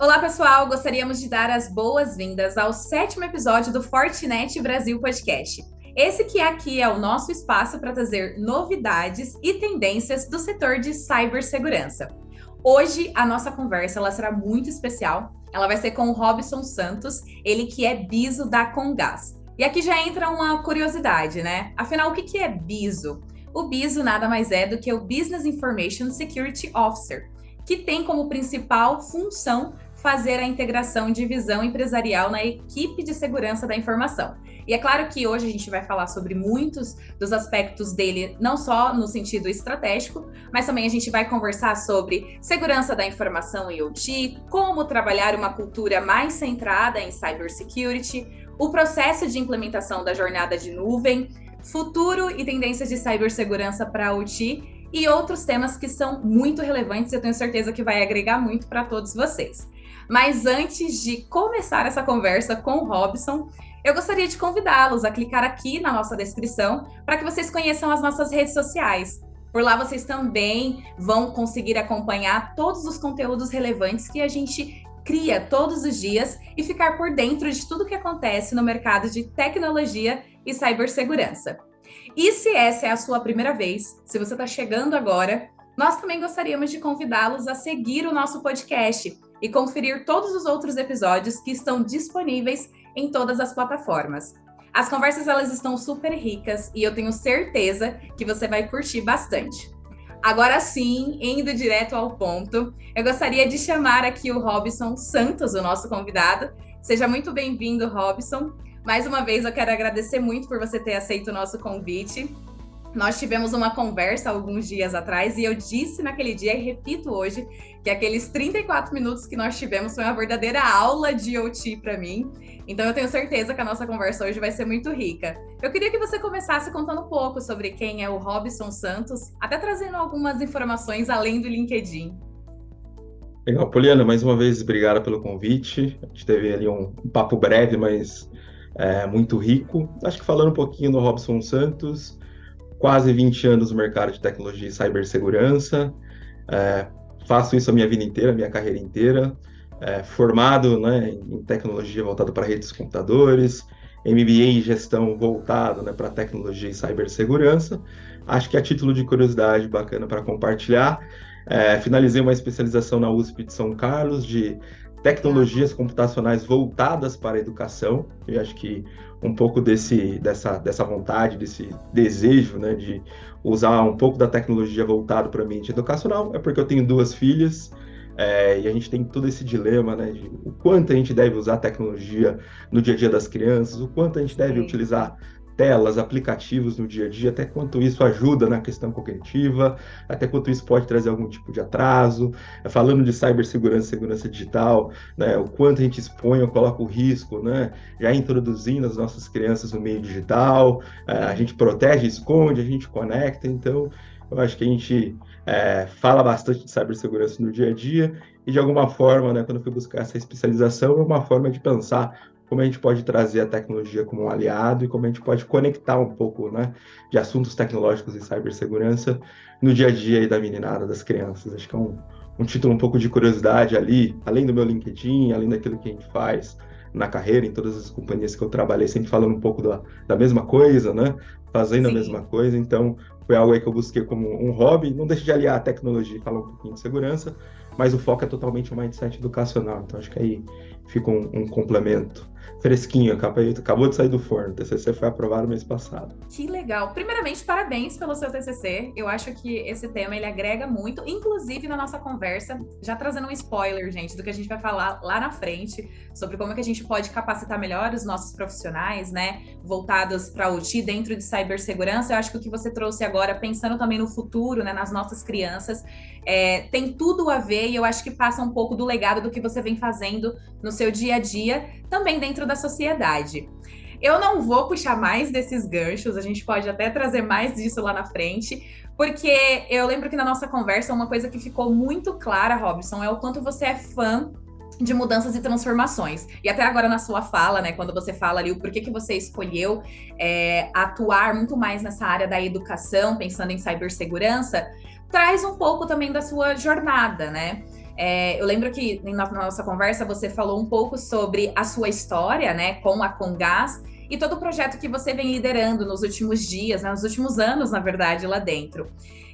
Olá, pessoal! Gostaríamos de dar as boas-vindas ao 7º episódio do Fortinet Brasil Podcast. Esse que aqui é o nosso espaço para trazer novidades e tendências do setor de cibersegurança. Hoje, a nossa conversa ela será muito especial. Ela vai ser com o Robson Santos, ele que é BISO da Comgás. E aqui já entra uma curiosidade, né? Afinal, o que é BISO? O BISO nada mais é do que o Business Information Security Officer, que tem como principal função fazer a integração de visão empresarial na equipe de segurança da informação. E é claro que hoje a gente vai falar sobre muitos dos aspectos dele, não só no sentido estratégico, mas também a gente vai conversar sobre segurança da informação e OT, como trabalhar uma cultura mais centrada em cybersecurity, o processo de implementação da jornada de nuvem, futuro e tendências de cibersegurança para a OT e outros temas que são muito relevantes e eu tenho certeza que vai agregar muito para todos vocês. Mas antes de começar essa conversa com o Robson, eu gostaria de convidá-los a clicar aqui na nossa descrição para que vocês conheçam as nossas redes sociais. Por lá vocês também vão conseguir acompanhar todos os conteúdos relevantes que a gente cria todos os dias e ficar por dentro de tudo que acontece no mercado de tecnologia e cibersegurança. E se essa é a sua primeira vez, se você está chegando agora, nós também gostaríamos de convidá-los a seguir o nosso podcast e conferir todos os outros episódios que estão disponíveis em todas as plataformas. As conversas elas estão super ricas e eu tenho certeza que você vai curtir bastante. Agora sim, indo direto ao ponto, eu gostaria de chamar aqui o Robson Santos, o nosso convidado. Seja muito bem-vindo, Robson. Mais uma vez, eu quero agradecer muito por você ter aceito o nosso convite. Nós tivemos uma conversa alguns dias atrás e eu disse naquele dia e repito hoje que aqueles 34 minutos que nós tivemos foi uma verdadeira aula de OT para mim. Então eu tenho certeza que a nossa conversa hoje vai ser muito rica. Eu queria que você começasse contando um pouco sobre quem é o Robson Santos, até trazendo algumas informações além do LinkedIn. Legal, Poliana, mais uma vez, obrigado pelo convite. A gente teve ali um papo breve, mas muito rico. Acho que falando um pouquinho do Robson Santos, quase 20 anos no mercado de tecnologia e cibersegurança. Faço isso a minha vida inteira, a minha carreira inteira. Formado, né, em tecnologia voltada para redes de computadores, MBA em gestão voltado, né, para tecnologia e cibersegurança. Acho que a título de curiosidade bacana para compartilhar, finalizei uma especialização na USP de São Carlos de tecnologias computacionais voltadas para a educação. Eu acho que um pouco dessa vontade, desse desejo, né, de usar um pouco da tecnologia voltado para o ambiente educacional é porque eu tenho duas filhas. E a gente tem todo esse dilema, né, de o quanto a gente deve usar a tecnologia no dia a dia das crianças, o quanto a gente deve utilizar telas, aplicativos no dia a dia, até quanto isso ajuda na questão cognitiva, até quanto isso pode trazer algum tipo de atraso. Falando de cibersegurança e segurança digital, né, o quanto a gente expõe ou coloca o risco, né, já introduzindo as nossas crianças no meio digital, a gente protege, esconde, a gente conecta, então eu acho que a gente fala bastante de cibersegurança no dia a dia e, de alguma forma, né, quando eu fui buscar essa especialização, é uma forma de pensar como a gente pode trazer a tecnologia como um aliado e como a gente pode conectar um pouco, né, de assuntos tecnológicos e cibersegurança no dia a dia aí da meninada, das crianças. Acho que é um título um pouco de curiosidade ali, além do meu LinkedIn, além daquilo que a gente faz na carreira, em todas as companhias que eu trabalhei, sempre falando um pouco da mesma coisa, né, fazendo a mesma coisa. Então, foi algo aí que eu busquei como um hobby. Não deixe de aliar a tecnologia e falar um pouquinho de segurança, mas o foco é totalmente o mindset educacional. Então, acho que aí fica um complemento fresquinho. Acabou de sair do forno. O TCC foi aprovado mês passado. Que legal. Primeiramente, parabéns pelo seu TCC. Eu acho que esse tema ele agrega muito, inclusive na nossa conversa, já trazendo um spoiler, gente, do que a gente vai falar lá na frente, sobre como é que a gente pode capacitar melhor os nossos profissionais, né, voltados para o OT dentro de cibersegurança. Eu acho que o que você trouxe agora, pensando também no futuro, né, nas nossas crianças, tem tudo a ver e eu acho que passa um pouco do legado do que você vem fazendo no seu dia a dia, também dentro da sociedade. Eu não vou puxar mais desses ganchos, a gente pode até trazer mais disso lá na frente, porque eu lembro que na nossa conversa uma coisa que ficou muito clara, Robson, é o quanto você é fã de mudanças e transformações. E até agora na sua fala, né, quando você fala ali o porquê que você escolheu atuar muito mais nessa área da educação, pensando em cibersegurança, traz um pouco também da sua jornada, né? Eu lembro que na nossa conversa você falou um pouco sobre a sua história, né, com a Comgás e todo o projeto que você vem liderando nos últimos dias, né, nos últimos anos, na verdade, lá dentro.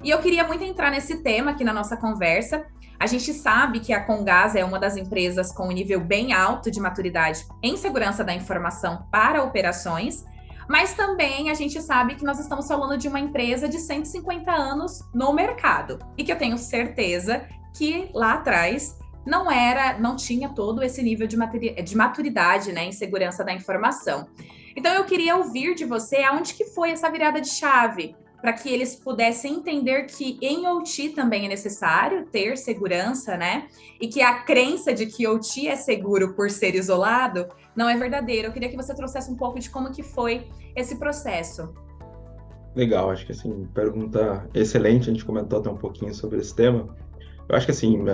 E eu queria muito entrar nesse tema aqui na nossa conversa. A gente sabe que a Comgás é uma das empresas com um nível bem alto de maturidade em segurança da informação para operações, mas também a gente sabe que nós estamos falando de uma empresa de 150 anos no mercado e que eu tenho certeza que lá atrás não tinha todo esse nível de maturidade, né, em segurança da informação. Então eu queria ouvir de você aonde que foi essa virada de chave para que eles pudessem entender que em OT também é necessário ter segurança, né? E que a crença de que OT é seguro por ser isolado não é verdadeira. Eu queria que você trouxesse um pouco de como que foi esse processo. Legal, acho que assim, pergunta excelente, a gente comentou até um pouquinho sobre esse tema. Eu acho que assim,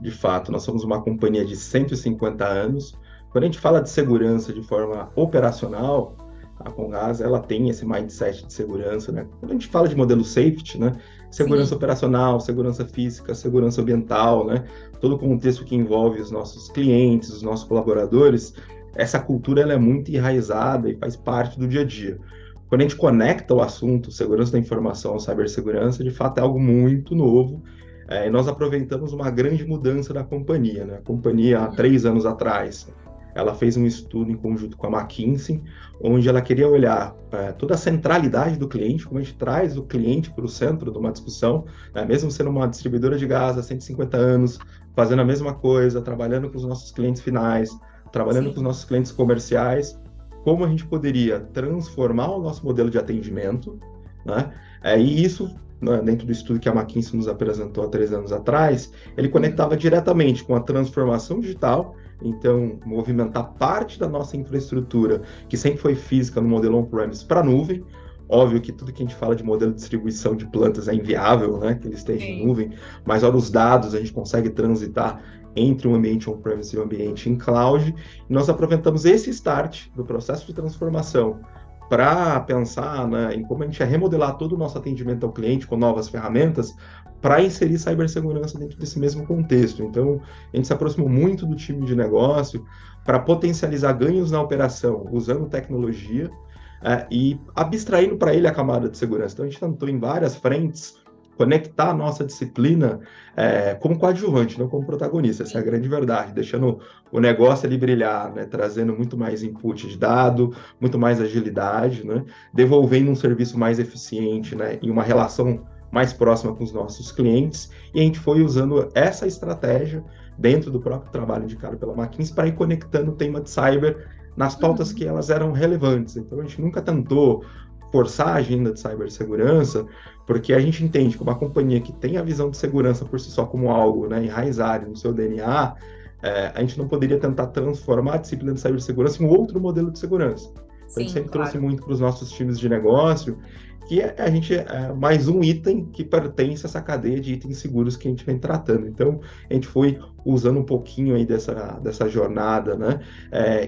de fato, nós somos uma companhia de 150 anos. Quando a gente fala de segurança de forma operacional, a Comgás, ela tem esse mindset de segurança, né? Quando a gente fala de modelo safety, né? Segurança Sim, operacional, segurança física, segurança ambiental, né? Todo o contexto que envolve os nossos clientes, os nossos colaboradores, essa cultura ela é muito enraizada e faz parte do dia a dia. Quando a gente conecta o assunto segurança da informação, cibersegurança, de fato é algo muito novo. E nós aproveitamos uma grande mudança da companhia, né? A companhia, há 3 anos atrás, ela fez um estudo em conjunto com a McKinsey, onde ela queria olhar toda a centralidade do cliente, como a gente traz o cliente para o centro de uma discussão, né? Mesmo sendo uma distribuidora de gás há 150 anos, fazendo a mesma coisa, trabalhando com os nossos clientes finais, trabalhando com os sim. nossos clientes comerciais, como a gente poderia transformar o nosso modelo de atendimento, né? E isso, né, dentro do estudo que a McKinsey nos apresentou há 3 anos atrás, ele conectava diretamente com a transformação digital. Então, movimentar parte da nossa infraestrutura, que sempre foi física no modelo on-premise, para a nuvem. Óbvio que tudo que a gente fala de modelo de distribuição de plantas é inviável, né, que ele esteja em Sim. nuvem, mas olha os dados, a gente consegue transitar entre um ambiente on-premise e um ambiente em cloud. E nós aproveitamos esse start do processo de transformação para pensar, né, em como a gente ia remodelar todo o nosso atendimento ao cliente com novas ferramentas para inserir cibersegurança dentro desse mesmo contexto. Então, a gente se aproximou muito do time de negócio para potencializar ganhos na operação usando tecnologia e abstraindo para ele a camada de segurança. Então, a gente tentou em várias frentes conectar a nossa disciplina como coadjuvante, não como protagonista. Essa é a grande verdade, deixando o negócio ali brilhar, né? Trazendo muito mais input de dado, muito mais agilidade, né? Devolvendo um serviço mais eficiente, né? E uma relação mais próxima com os nossos clientes. E a gente foi usando essa estratégia dentro do próprio trabalho indicado pela McKinsey para ir conectando o tema de cyber nas pautas que Uhum. elas eram relevantes. Então, a gente nunca tentou forçar a agenda de cibersegurança, porque a gente entende que uma companhia que tem a visão de segurança por si só como algo, né, enraizado no seu DNA, a gente não poderia tentar transformar a disciplina de cibersegurança em um outro modelo de segurança. Então, a gente Sim, sempre trouxe claro. muito para os nossos times de negócio que a gente é mais um item que pertence a essa cadeia de itens seguros que a gente vem tratando. Então, a gente foi usando um pouquinho aí dessa jornada, né,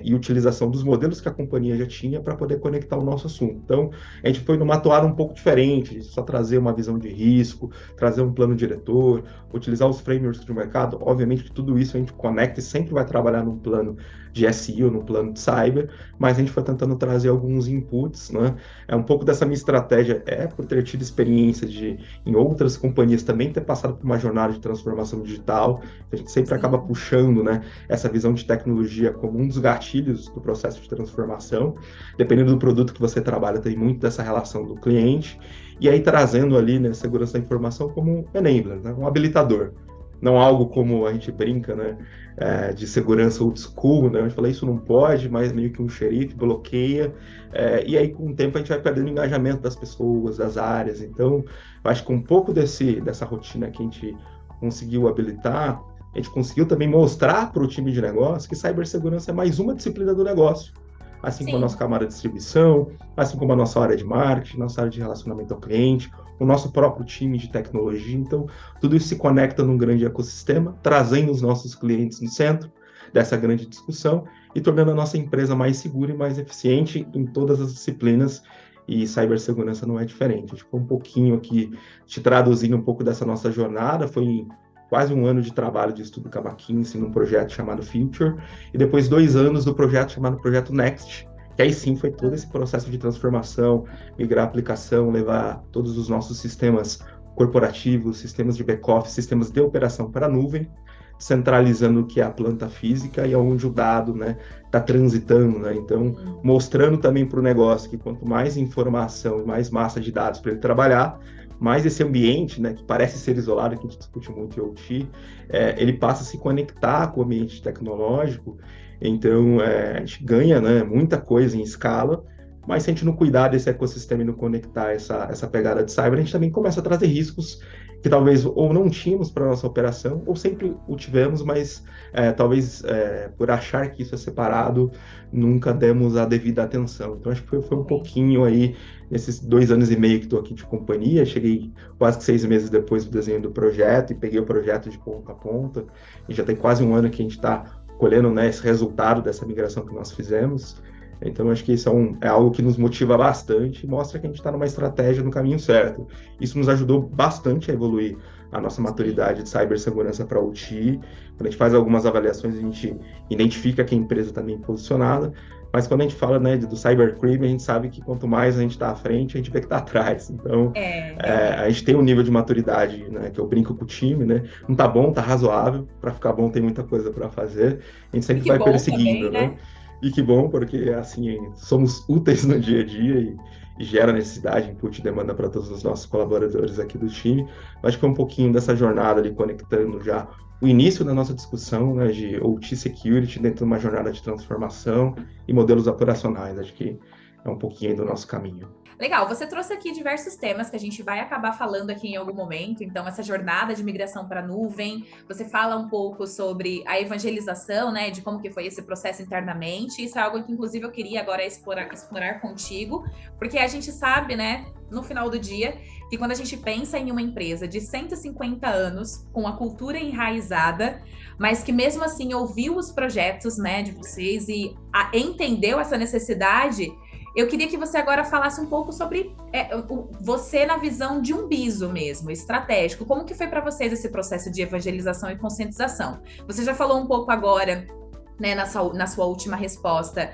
e utilização dos modelos que a companhia já tinha para poder conectar o nosso assunto. Então, a gente foi numa toada um pouco diferente, só trazer uma visão de risco, trazer um plano diretor, utilizar os frameworks do mercado. Obviamente que tudo isso a gente conecta e sempre vai trabalhar num plano de SEO, no plano de cyber, mas a gente foi tentando trazer alguns inputs, né? Um pouco dessa minha estratégia por ter tido experiência em outras companhias também ter passado por uma jornada de transformação digital. A gente sempre acaba Sim. puxando, né, essa visão de tecnologia como um dos gatilhos do processo de transformação. Dependendo do produto que você trabalha, tem muito dessa relação do cliente. E aí trazendo ali, né, segurança da informação como um enabler, né, um habilitador. Não algo como a gente brinca, né, de segurança old school, né, a gente fala isso não pode, mas meio que um xerife bloqueia, e aí com o tempo a gente vai perdendo o engajamento das pessoas, das áreas. Então, eu acho que um pouco dessa rotina que a gente conseguiu habilitar, a gente conseguiu também mostrar para o time de negócio que cibersegurança é mais uma disciplina do negócio, assim como a nossa Sim. camada de distribuição, assim como a nossa área de marketing, nossa área de relacionamento ao cliente, o nosso próprio time de tecnologia. Então, tudo isso se conecta num grande ecossistema, trazendo os nossos clientes no centro dessa grande discussão e tornando a nossa empresa mais segura e mais eficiente em todas as disciplinas. E cibersegurança não é diferente. A gente ficou um pouquinho aqui te traduzindo um pouco dessa nossa jornada, foi em quase um ano de trabalho de estudo com a McKinsey num projeto chamado Future, e depois 2 anos do projeto chamado Projeto Next, que aí sim foi todo esse processo de transformação, migrar a aplicação, levar todos os nossos sistemas corporativos, sistemas de back-office, sistemas de operação para a nuvem, centralizando o que é a planta física e aonde o dado, né, está transitando, né? Então, mostrando também para o negócio que quanto mais informação e mais massa de dados para ele trabalhar, mais esse ambiente, né, que parece ser isolado, que a gente discute muito em OT, ele passa a se conectar com o ambiente tecnológico. Então, a gente ganha, né, muita coisa em escala, mas se a gente não cuidar desse ecossistema e não conectar essa pegada de cyber, a gente também começa a trazer riscos que talvez ou não tínhamos para a nossa operação, ou sempre o tivemos, mas talvez por achar que isso é separado, nunca demos a devida atenção. Então, acho que foi um pouquinho aí, nesses 2 anos e meio que estou aqui de companhia, cheguei quase que 6 meses depois do desenho do projeto e peguei o projeto de ponta a ponta, e já tem quase um ano que a gente está colhendo, né, esse resultado dessa migração que nós fizemos. Então, acho que isso é algo que nos motiva bastante e mostra que a gente está numa estratégia no caminho certo. Isso nos ajudou bastante a evoluir a nossa maturidade de cibersegurança para a OT. Quando a gente faz algumas avaliações, a gente identifica que a empresa está bem posicionada, mas quando a gente fala, né, do cybercrime, a gente sabe que quanto mais a gente está à frente, a gente vê que está atrás. Então, a gente tem um nível de maturidade, né, que eu brinco com o time, né? Não está bom, está razoável. Para ficar bom, tem muita coisa para fazer. A gente sempre vai perseguindo, também, né? E que bom, porque assim, somos úteis no dia a dia e gera necessidade, input e demanda para todos os nossos colaboradores aqui do time. Acho que foi um pouquinho dessa jornada ali, conectando já o início da nossa discussão, né, de OT Security dentro de uma jornada de transformação e modelos operacionais. Acho que é um pouquinho do nosso caminho. Legal, você trouxe aqui diversos temas que a gente vai acabar falando aqui em algum momento. Então, essa jornada de migração para a nuvem, você fala um pouco sobre a evangelização, né, de como que foi esse processo internamente. Isso é algo que, inclusive, eu queria agora explorar contigo, porque a gente sabe, né, no final do dia, que quando a gente pensa em uma empresa de 150 anos, com a cultura enraizada, mas que mesmo assim ouviu os projetos, né, de vocês e entendeu essa necessidade. Eu queria que você agora falasse um pouco sobre você na visão de um BISO mesmo, estratégico. Como que foi para vocês esse processo de evangelização e conscientização? Você já falou um pouco agora, né, na sua última resposta,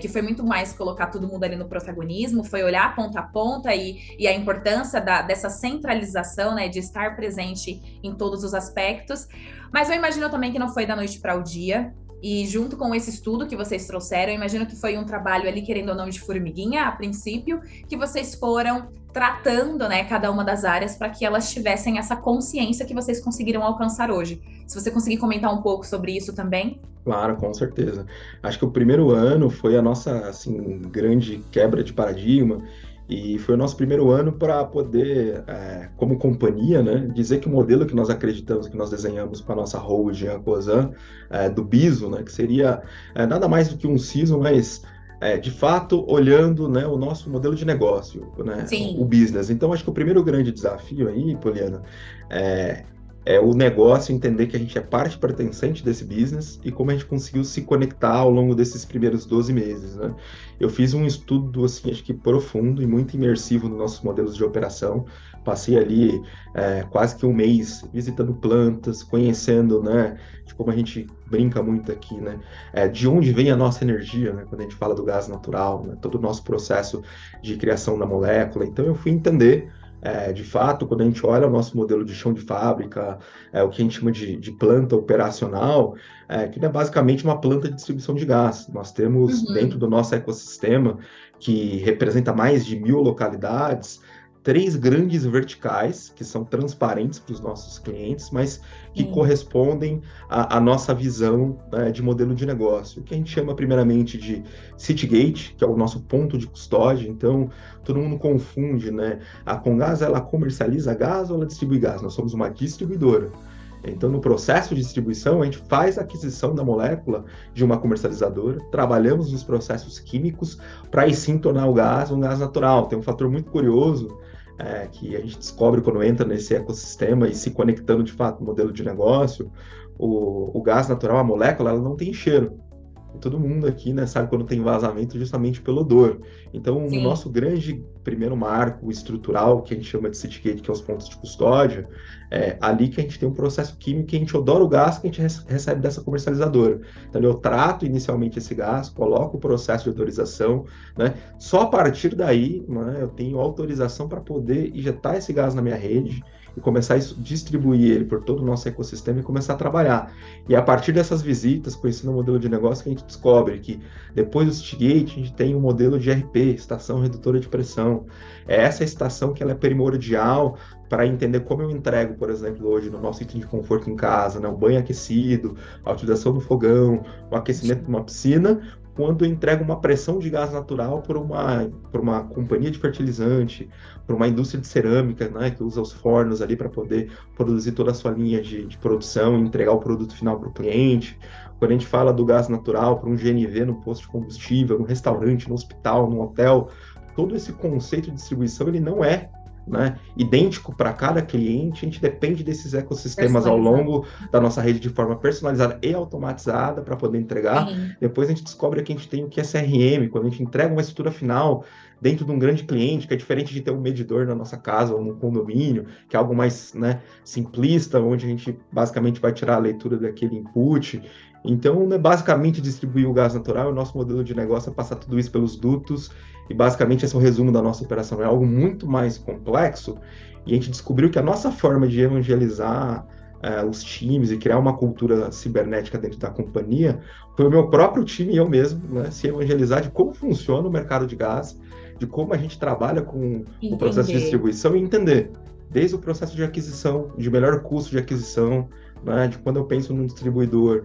que foi muito mais colocar todo mundo ali no protagonismo, foi olhar ponta a ponta e a importância dessa centralização, né, de estar presente em todos os aspectos. Mas eu imagino também que não foi da noite para o dia. E junto com esse estudo que vocês trouxeram, eu imagino que foi um trabalho ali, querendo ou não, de formiguinha, a princípio, que vocês foram tratando, né, cada uma das áreas para que elas tivessem essa consciência que vocês conseguiram alcançar hoje. Se você conseguir comentar um pouco sobre isso também. Claro, com certeza. Acho que o primeiro ano foi a nossa, assim, grande quebra de paradigma. E foi o nosso primeiro ano para poder, como companhia, né, dizer que o modelo que nós acreditamos, que nós desenhamos para a nossa holding, a Cosan, do BISO, né, que seria nada mais do que um CISO, mas de fato olhando, né, o nosso modelo de negócio, né, o business. Então, acho que o primeiro grande desafio aí, Poliana, é o negócio entender que a gente é parte pertencente desse business e como a gente conseguiu se conectar ao longo desses primeiros 12 meses, né? Eu fiz um estudo, assim, acho que profundo e muito imersivo nos nossos modelos de operação. Passei ali quase que um mês visitando plantas, conhecendo, né, de como a gente brinca muito aqui, né, de onde vem a nossa energia, né, quando a gente fala do gás natural, né, todo o nosso processo de criação da molécula. Então, eu fui entender de fato, quando a gente olha o nosso modelo de chão de fábrica, o que a gente chama de planta operacional, que é basicamente uma planta de distribuição de gás. Nós temos dentro do nosso ecossistema, que representa mais de 1.000 localidades, 3 grandes verticais, que são transparentes para os nossos clientes, mas que correspondem à nossa visão, né, de modelo de negócio. O que a gente chama primeiramente de Citygate, que é o nosso ponto de custódia. Então, todo mundo confunde, né? A Comgás, ela comercializa gás ou ela distribui gás? Nós somos uma distribuidora. Então, no processo de distribuição, a gente faz a aquisição da molécula de uma comercializadora, trabalhamos nos processos químicos para aí sim tornar o gás um gás natural. Tem um fator muito curioso que a gente descobre quando entra nesse ecossistema e se conectando de fato no modelo de negócio. O gás natural, a molécula, ela não tem cheiro. E todo mundo aqui, né, sabe quando tem vazamento justamente pelo odor. Então, no Sim. nosso grande primeiro marco estrutural, que a gente chama de Citygate, que é os pontos de custódia, é ali que a gente tem um processo químico que a gente odora o gás que a gente recebe dessa comercializadora. Então, eu trato inicialmente esse gás, coloco o processo de autorização, né? Só a partir daí, né, eu tenho autorização para poder injetar esse gás na minha rede e começar a distribuir ele por todo o nosso ecossistema e começar a trabalhar. E é a partir dessas visitas, conhecendo o modelo de negócio, que a gente descobre que depois do Citygate, a gente tem um modelo de RP, Estação Redutora de Pressão. É essa estação que ela é primordial para entender como eu entrego, por exemplo, hoje no nosso item de conforto em casa, né? O banho aquecido, a utilização do fogão, o aquecimento de uma piscina, quando eu entrego uma pressão de gás natural por uma companhia de fertilizante, por uma indústria de cerâmica, né, que usa os fornos ali para poder produzir toda a sua linha de produção e entregar o produto final para o cliente. Quando a gente fala do gás natural para um GNV no posto de combustível, no restaurante, no hospital, no hotel, todo esse conceito de distribuição ele não é, né, idêntico para cada cliente. A gente depende desses ecossistemas ao Personalizado. longo da nossa rede de forma personalizada e automatizada para poder entregar. Sim. Depois a gente descobre que a gente tem o que é CRM, quando a gente entrega uma estrutura final dentro de um grande cliente, que é diferente de ter um medidor na nossa casa ou no condomínio, que é algo mais, né, simplista, onde a gente basicamente vai tirar a leitura daquele input. Então, né, basicamente, distribuir o gás natural, o nosso modelo de negócio é passar tudo isso pelos dutos, e basicamente esse é o resumo da nossa operação. É algo muito mais complexo, e a gente descobriu que a nossa forma de evangelizar os times e criar uma cultura cibernética dentro da companhia foi o meu próprio time e eu mesmo, né, se evangelizar de como funciona o mercado de gás, de como a gente trabalha com o processo de Entender. distribuição e entender desde o processo de aquisição, de melhor custo de aquisição, né, de quando eu penso num distribuidor,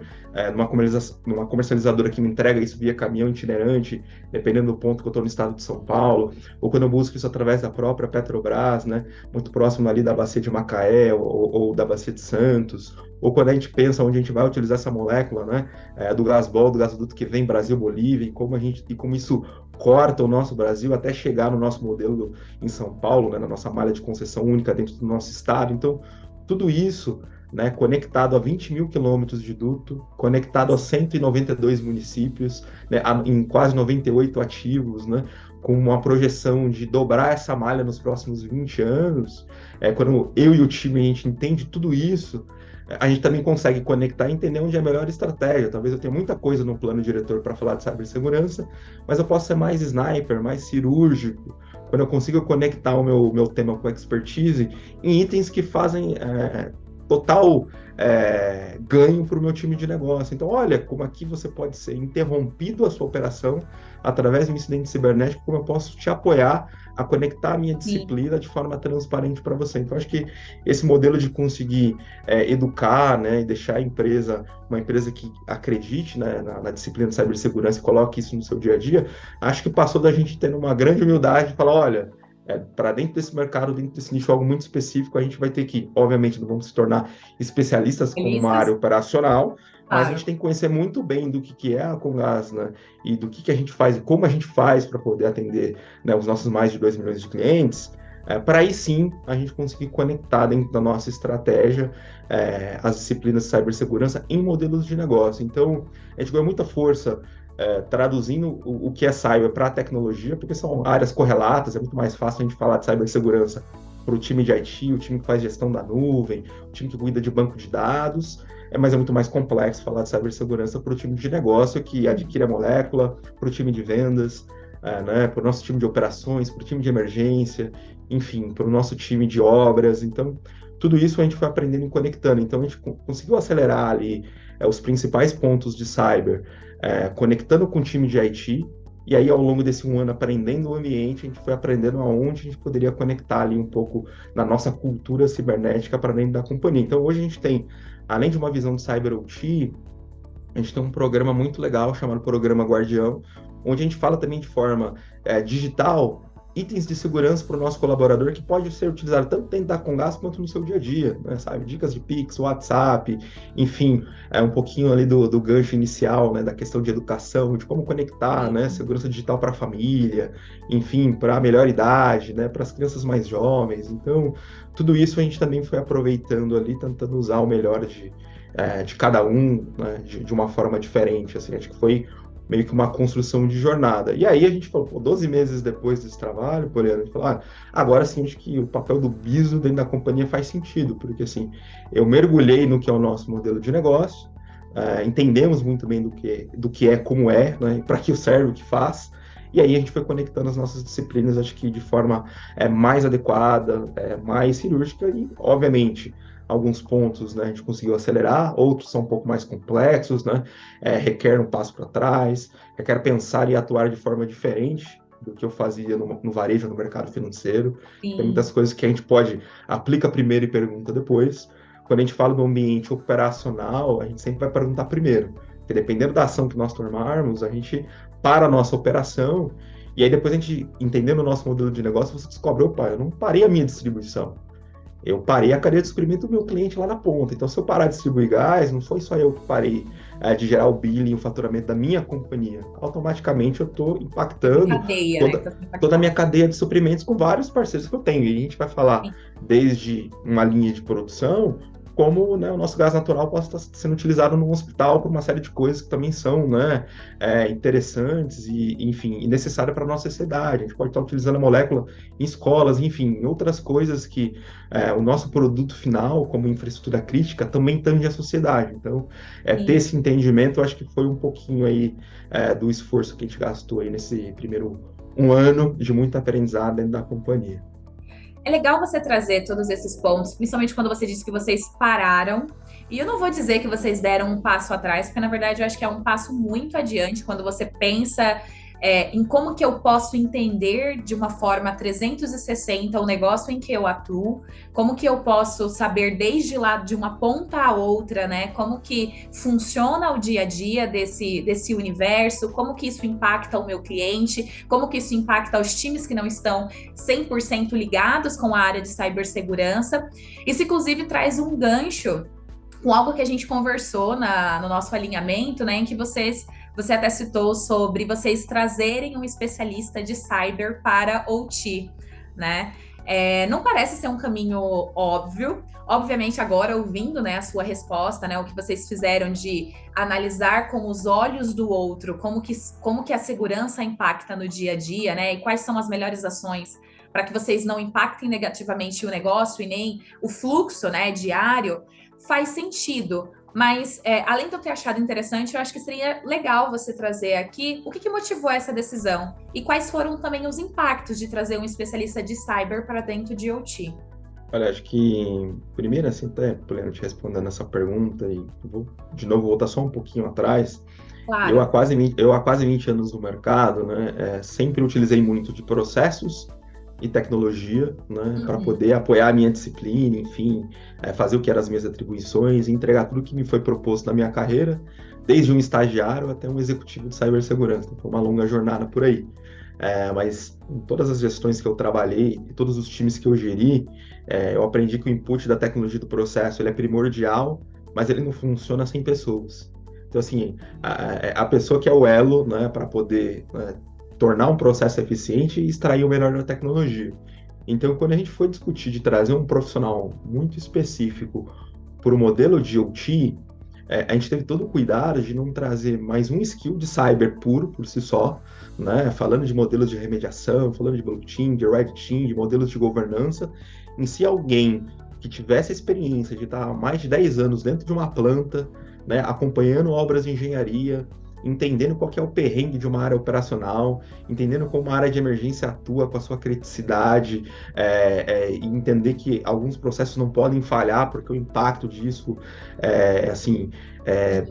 numa comercializadora que me entrega isso via caminhão itinerante, dependendo do ponto que eu estou no estado de São Paulo, ou quando eu busco isso através da própria Petrobras, né, muito próximo ali da bacia de Macaé ou da bacia de Santos, ou quando a gente pensa onde a gente vai utilizar essa molécula, né, do gasbol, do gasoduto que vem Brasil-Bolívia, e como isso corta o nosso Brasil até chegar no nosso modelo em São Paulo, né, na nossa malha de concessão única dentro do nosso estado. Então, tudo isso, né, conectado a 20 mil quilômetros de duto, conectado a 192 municípios, né, em quase 98 ativos, né, com uma projeção de dobrar essa malha nos próximos 20 anos. Quando eu e o time a gente entende tudo isso, a gente também consegue conectar e entender onde é a melhor estratégia. Talvez eu tenha muita coisa no plano diretor para falar de cibersegurança, mas eu posso ser mais sniper, mais cirúrgico, quando eu consigo conectar o meu tema com expertise em itens que fazem total ganho para o meu time de negócio. Então, olha como aqui você pode ser interrompido a sua operação através de um incidente cibernético, como eu posso te apoiar a conectar a minha Sim. disciplina de forma transparente para você. Então, acho que esse modelo de conseguir educar, né, e deixar a empresa uma empresa que acredite, né, na disciplina de cibersegurança e coloque isso no seu dia a dia, acho que passou da gente tendo uma grande humildade de falar, olha, para dentro desse mercado, dentro desse nicho, algo muito específico, a gente vai ter que, obviamente, não vamos se tornar especialistas como uma Listas? área operacional, mas a gente Claro. tem que conhecer muito bem do que é a Comgás, né? E do que a gente faz e como a gente faz para poder atender, né, os nossos mais de 2 milhões de clientes, para aí sim a gente conseguir conectar dentro da nossa estratégia as disciplinas de cibersegurança em modelos de negócio. Então, a gente ganhou muita força traduzindo o que é cyber para a tecnologia, porque são áreas correlatas, é muito mais fácil a gente falar de cibersegurança para o time de IT, o time que faz gestão da nuvem, o time que cuida de banco de dados, mas é muito mais complexo falar de cibersegurança para o time de negócio que adquire a molécula, para o time de vendas, né, para o nosso time de operações, para o time de emergência, enfim, para o nosso time de obras. Então, tudo isso a gente foi aprendendo e conectando. Então, a gente conseguiu acelerar ali os principais pontos de cyber, conectando com o time de IT, e aí ao longo desse um ano aprendendo o ambiente, a gente foi aprendendo aonde a gente poderia conectar ali um pouco na nossa cultura cibernética para dentro da companhia. Então hoje a gente tem, além de uma visão de Cyber OT, a gente tem um programa muito legal chamado Programa Guardião, onde a gente fala também de forma digital itens de segurança para o nosso colaborador que pode ser utilizado tanto dentro da Comgás quanto no seu dia a dia, né, sabe? Dicas de Pix, WhatsApp, enfim, um pouquinho ali do gancho inicial, né, da questão de educação, de como conectar, né, segurança digital para a família, enfim, para a melhor idade, né, para as crianças mais jovens. Então, tudo isso a gente também foi aproveitando ali, tentando usar o melhor de cada um, né, de uma forma diferente, assim, acho que foi meio que uma construção de jornada. E aí a gente falou, pô, 12 meses depois desse trabalho, Poliana, a gente falou, agora sim, acho que o papel do BISO dentro da companhia faz sentido, porque assim, eu mergulhei no que é o nosso modelo de negócio, entendemos muito bem do que é, como é, né, para que serve, o que faz, e aí a gente foi conectando as nossas disciplinas, acho que de forma mais adequada, mais cirúrgica, e obviamente alguns pontos, né, a gente conseguiu acelerar, outros são um pouco mais complexos, né, requer um passo para trás, requer pensar e atuar de forma diferente do que eu fazia no varejo, no mercado financeiro. Tem Sim. muitas coisas que a gente aplica primeiro e pergunta depois. Quando a gente fala do ambiente operacional, a gente sempre vai perguntar primeiro, porque dependendo da ação que nós tomarmos, a gente para a nossa operação, e aí depois a gente, entendendo o nosso modelo de negócio, você descobre, opa, eu não parei a minha distribuição. Eu parei a cadeia de suprimento do meu cliente lá na ponta. Então, se eu parar de distribuir gás, não foi só eu que parei de gerar o billing, o faturamento da minha companhia. Automaticamente eu estou impactando Cadeia, né? Que tá sendo toda a minha impactada. cadeia de suprimentos com vários parceiros que eu tenho. E a gente vai falar Sim. desde uma linha de produção, como, né, o nosso gás natural pode estar sendo utilizado no hospital por uma série de coisas que também são, né, interessantes e, enfim, e necessárias para a nossa sociedade. A gente pode estar utilizando a molécula em escolas, enfim, em outras coisas que o nosso produto final, como infraestrutura crítica, também tange a sociedade. Então, ter Sim. esse entendimento, eu acho que foi um pouquinho aí do esforço que a gente gastou aí nesse primeiro um ano de muito aprendizado dentro da companhia. É legal você trazer todos esses pontos, principalmente quando você disse que vocês pararam. E eu não vou dizer que vocês deram um passo atrás, porque na verdade eu acho que é um passo muito adiante quando você pensa em como que eu posso entender de uma forma 360 o negócio em que eu atuo, como que eu posso saber desde lá de uma ponta a outra, né? Como que funciona o dia a dia desse universo, como que isso impacta o meu cliente, como que isso impacta os times que não estão 100% ligados com a área de cibersegurança. Isso, inclusive, traz um gancho com algo que a gente conversou no nosso alinhamento, né, em que você até citou sobre vocês trazerem um especialista de cyber para OT, né? Não parece ser um caminho óbvio. Obviamente, agora ouvindo, né, a sua resposta, né, o que vocês fizeram de analisar com os olhos do outro como que a segurança impacta no dia a dia, né, e quais são as melhores ações para que vocês não impactem negativamente o negócio e nem o fluxo, né, diário, faz sentido. Mas, além de eu ter achado interessante, eu acho que seria legal você trazer aqui o que motivou essa decisão e quais foram também os impactos de trazer um especialista de cyber para dentro de OT. Olha, acho que, primeiro, assim, até Pleno, te respondendo essa pergunta, e vou, de novo, voltar só um pouquinho atrás. Claro. Eu há quase 20 anos no mercado, né, sempre utilizei muito de processos e tecnologia, né, para Uhum. poder apoiar a minha disciplina, enfim, fazer o que eram as minhas atribuições e entregar tudo que me foi proposto na minha carreira, desde um estagiário até um executivo de cibersegurança. Foi uma longa jornada por aí. Mas em todas as gestões que eu trabalhei e todos os times que eu geri, eu aprendi que o input da tecnologia do processo ele é primordial, mas ele não funciona sem pessoas. Então, assim, a pessoa que é o elo, né, para poder, né, tornar um processo eficiente e extrair o melhor da tecnologia. Então, quando a gente foi discutir de trazer um profissional muito específico para o modelo de OT, a gente teve todo o cuidado de não trazer mais um skill de cyber puro por si só, né? Falando de modelos de remediação, falando de blockchain, de red team, de modelos de governança, em si alguém que tivesse a experiência de estar há mais de 10 anos dentro de uma planta, né, acompanhando obras de engenharia, entendendo qual que é o perrengue de uma área operacional, entendendo como a área de emergência atua com a sua criticidade, e entender que alguns processos não podem falhar porque o impacto disso assim,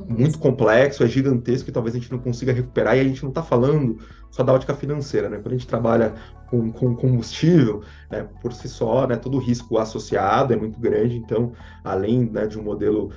muito complexo, é gigantesco e talvez a gente não consiga recuperar, e a gente não está falando só da ótica financeira, né? Quando a gente trabalha com combustível, né, por si só, né, todo o risco associado é muito grande, então, além, né, de um modelo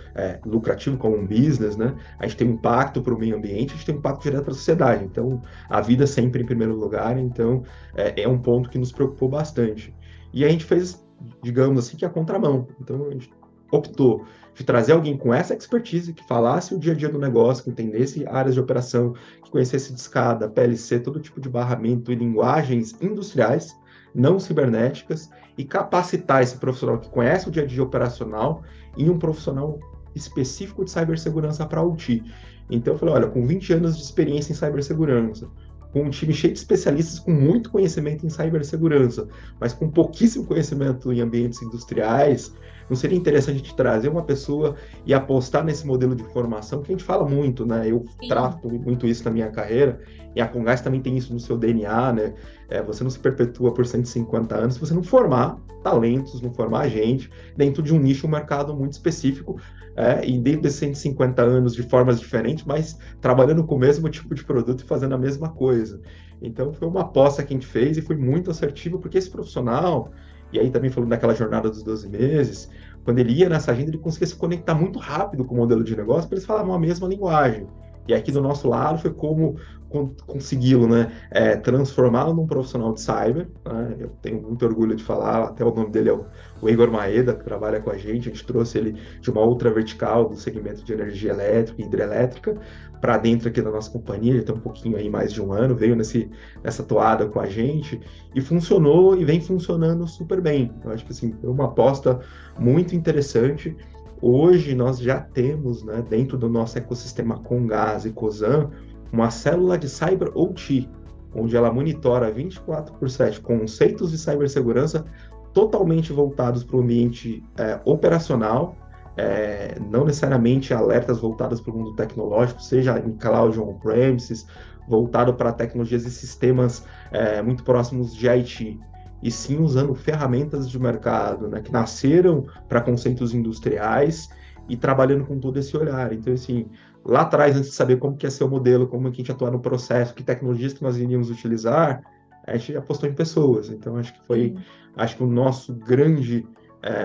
lucrativo como um business, né, a gente tem um impacto para o meio ambiente, a gente tem um impacto direto para a sociedade, então, a vida sempre em primeiro lugar, então, é um ponto que nos preocupou bastante. E a gente fez, digamos assim, que a contramão, então, a gente optou de trazer alguém com essa expertise, que falasse o dia a dia do negócio, que entendesse áreas de operação, que conhecesse de escada, PLC, todo tipo de barramento e linguagens industriais, não cibernéticas, e capacitar esse profissional que conhece o dia a dia operacional em um profissional específico de cibersegurança para a OT. Então eu falei, olha, com 20 anos de experiência em cibersegurança, com um time cheio de especialistas com muito conhecimento em cibersegurança, mas com pouquíssimo conhecimento em ambientes industriais, não seria interessante a gente trazer uma pessoa e apostar nesse modelo de formação que a gente fala muito, né? Eu trato muito isso na minha carreira, e a Comgás também tem isso no seu DNA, né? Você não se perpetua por 150 anos se você não formar talentos, não formar gente dentro de um nicho, um mercado muito específico, e dentro desses 150 anos de formas diferentes, mas trabalhando com o mesmo tipo de produto e fazendo a mesma coisa. Então, foi uma aposta que a gente fez e foi muito assertivo, porque esse profissional, e aí também falando daquela jornada dos 12 meses, quando ele ia nessa agenda, ele conseguia se conectar muito rápido com o modelo de negócio, porque eles falavam a mesma linguagem. E aqui do nosso lado foi como consegui-lo, né, transformá-lo num profissional de cyber, né? Eu tenho muito orgulho de falar, até o nome dele é o Igor Maeda, que trabalha com a gente trouxe ele de uma outra vertical do segmento de energia elétrica e hidrelétrica para dentro aqui da nossa companhia. Ele tem um pouquinho aí, mais de um ano, veio nessa toada com a gente e funcionou e vem funcionando super bem. Eu acho que assim, foi uma aposta muito interessante. Hoje nós já temos, né, dentro do nosso ecossistema Comgás e Cosan, uma célula de Cyber OT, onde ela monitora 24/7 conceitos de cibersegurança totalmente voltados para o ambiente operacional, não necessariamente alertas voltados para o mundo tecnológico, seja em cloud ou on-premises, voltado para tecnologias e sistemas muito próximos de IT, e sim usando ferramentas de mercado, né, que nasceram para conceitos industriais e trabalhando com todo esse olhar. Então, assim, lá atrás, antes de saber como que ia ser o modelo, como que a gente atua no processo, que tecnologias que nós iríamos utilizar, a gente apostou em pessoas. Então, acho que foi o nosso grande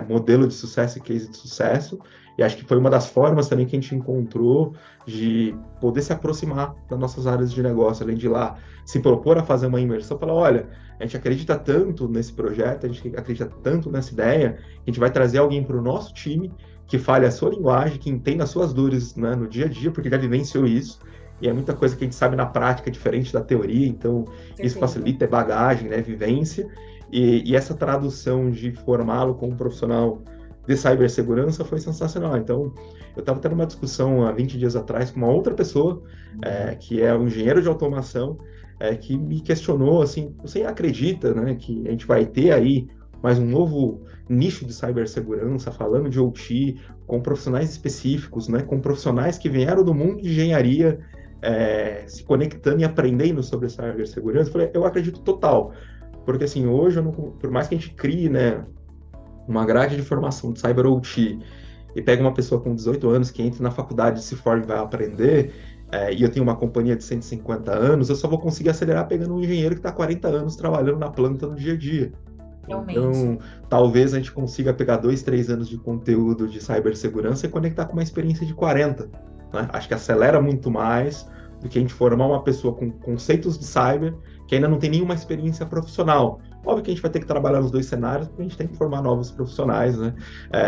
modelo de sucesso e case de sucesso. E acho que foi uma das formas também que a gente encontrou de poder se aproximar das nossas áreas de negócio, além de ir lá se propor a fazer uma imersão, falar, olha, a gente acredita tanto nesse projeto, a gente acredita tanto nessa ideia, a gente vai trazer alguém para o nosso time que fale a sua linguagem, que entenda as suas dores, né, no dia a dia, porque já vivenciou isso, e é muita coisa que a gente sabe na prática, diferente da teoria, então isso facilita, bagagem, né, vivência, e essa tradução de formá-lo como profissional de cibersegurança foi sensacional. Então, eu estava tendo uma discussão há 20 dias atrás com uma outra pessoa, que é um engenheiro de automação, que me questionou, assim, você acredita, né, que a gente vai ter aí mais um novo nicho de cibersegurança, falando de OT, com profissionais específicos, né, com profissionais que vieram do mundo de engenharia, se conectando e aprendendo sobre cibersegurança? Eu falei, eu acredito total, porque assim, hoje, por mais que a gente crie, né, uma grade de formação de Cyber OT e pega uma pessoa com 18 anos que entra na faculdade, se forma e vai aprender, e eu tenho uma companhia de 150 anos, eu só vou conseguir acelerar pegando um engenheiro que está 40 anos trabalhando na planta no dia a dia. Realmente. Então, talvez a gente consiga pegar 2, 3 anos de conteúdo de cibersegurança e conectar com uma experiência de 40. Né? Acho que acelera muito mais do que a gente formar uma pessoa com conceitos de cyber que ainda não tem nenhuma experiência profissional. Óbvio que a gente vai ter que trabalhar nos dois cenários, porque a gente tem que formar novos profissionais, né?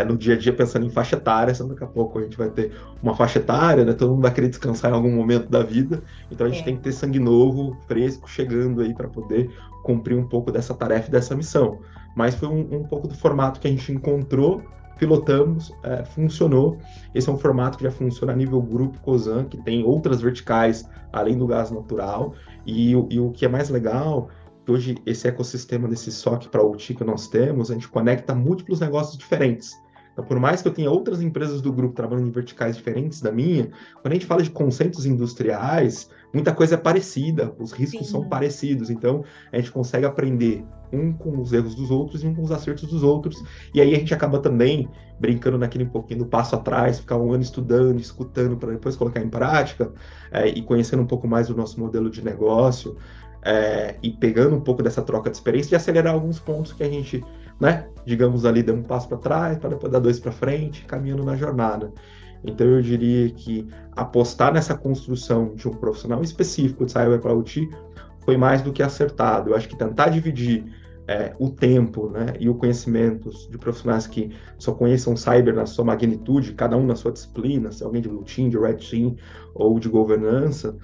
No dia a dia, pensando em faixa etária, senão daqui a pouco a gente vai ter uma faixa etária, né? Todo mundo vai querer descansar em algum momento da vida, então a gente tem que ter sangue novo, fresco, chegando aí para poder cumprir um pouco dessa tarefa e dessa missão. Mas foi um pouco do formato que a gente encontrou, pilotamos, funcionou. Esse é um formato que já funciona a nível grupo Cosan, que tem outras verticais além do gás natural, e o que é mais legal, hoje esse ecossistema desse SOC para OT que nós temos, a gente conecta múltiplos negócios diferentes. Então, por mais que eu tenha outras empresas do grupo trabalhando em verticais diferentes da minha, quando a gente fala de conceitos industriais, muita coisa é parecida, os riscos são parecidos, então a gente consegue aprender um com os erros dos outros e um com os acertos dos outros, e aí a gente acaba também brincando naquele um pouquinho do passo atrás, ficar um ano estudando, escutando, para depois colocar em prática, e conhecendo um pouco mais do nosso modelo de negócio, e pegando um pouco dessa troca de experiência, de acelerar alguns pontos que a gente, né, digamos ali, dá um passo para trás, para depois dar 2 para frente, caminhando na jornada. Então eu diria que apostar nessa construção de um profissional específico de Cyber para OT foi mais do que acertado. Eu acho que tentar dividir o tempo, né, e o conhecimento de profissionais que só conheçam Cyber na sua magnitude, cada um na sua disciplina, se alguém de Blue Team, de Red Team ou de governança,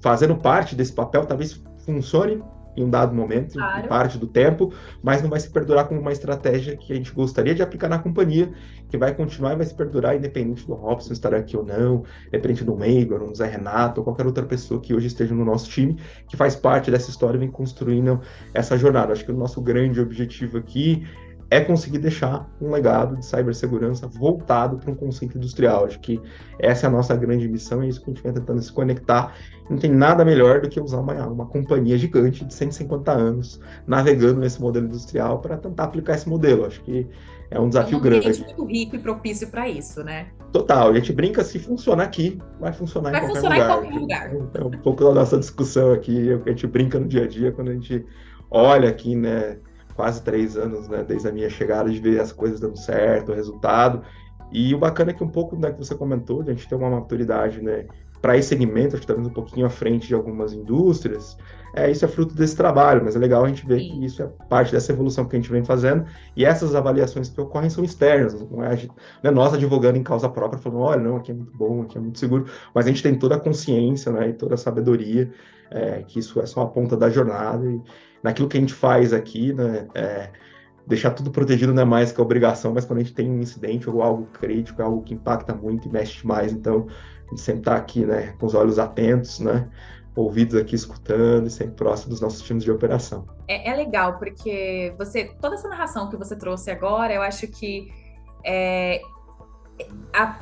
fazendo parte desse papel, talvez funcione em um dado momento, em Claro. parte do tempo, mas não vai se perdurar como uma estratégia que a gente gostaria de aplicar na companhia, que vai continuar e vai se perdurar independente do Robson estar aqui ou não, independente do Meigor, do Zé Renato, ou qualquer outra pessoa que hoje esteja no nosso time, que faz parte dessa história e vem construindo essa jornada. Acho que o nosso grande objetivo aqui é conseguir deixar um legado de cibersegurança voltado para um conceito industrial. Acho que essa é a nossa grande missão, é isso que a gente vem tentando se conectar. Não tem nada melhor do que usar uma companhia gigante de 150 anos navegando nesse modelo industrial para tentar aplicar esse modelo. Acho que é um É um desafio ambiente grande. muito rico e propício para isso, né? Total, a gente brinca, se funcionar aqui, vai funcionar em Vai qualquer funcionar em lugar. qualquer lugar. É um pouco da nossa discussão aqui, a gente brinca no dia a dia, quando a gente olha aqui, né, quase 3 anos, né, desde a minha chegada, de ver as coisas dando certo, o resultado. E o bacana é que um pouco, né, que você comentou, de a gente ter uma maturidade, né, para esse segmento, acho que estamos um pouquinho à frente de algumas indústrias, isso é fruto desse trabalho, mas é legal a gente ver que isso é parte dessa evolução que a gente vem fazendo, e essas avaliações que ocorrem são externas, não é, não é nós advogando em causa própria, falando, olha, não, aqui é muito bom, aqui é muito seguro, mas a gente tem toda a consciência, né, e toda a sabedoria, que isso é só a ponta da jornada, e naquilo que a gente faz aqui, né, deixar tudo protegido não é mais que a obrigação, mas quando a gente tem um incidente ou algo crítico, é algo que impacta muito e mexe mais, então a gente sempre está aqui, né, com os olhos atentos, né, ouvidos aqui escutando e sempre próximo dos nossos times de operação. É legal, porque toda essa narração que você trouxe agora, eu acho que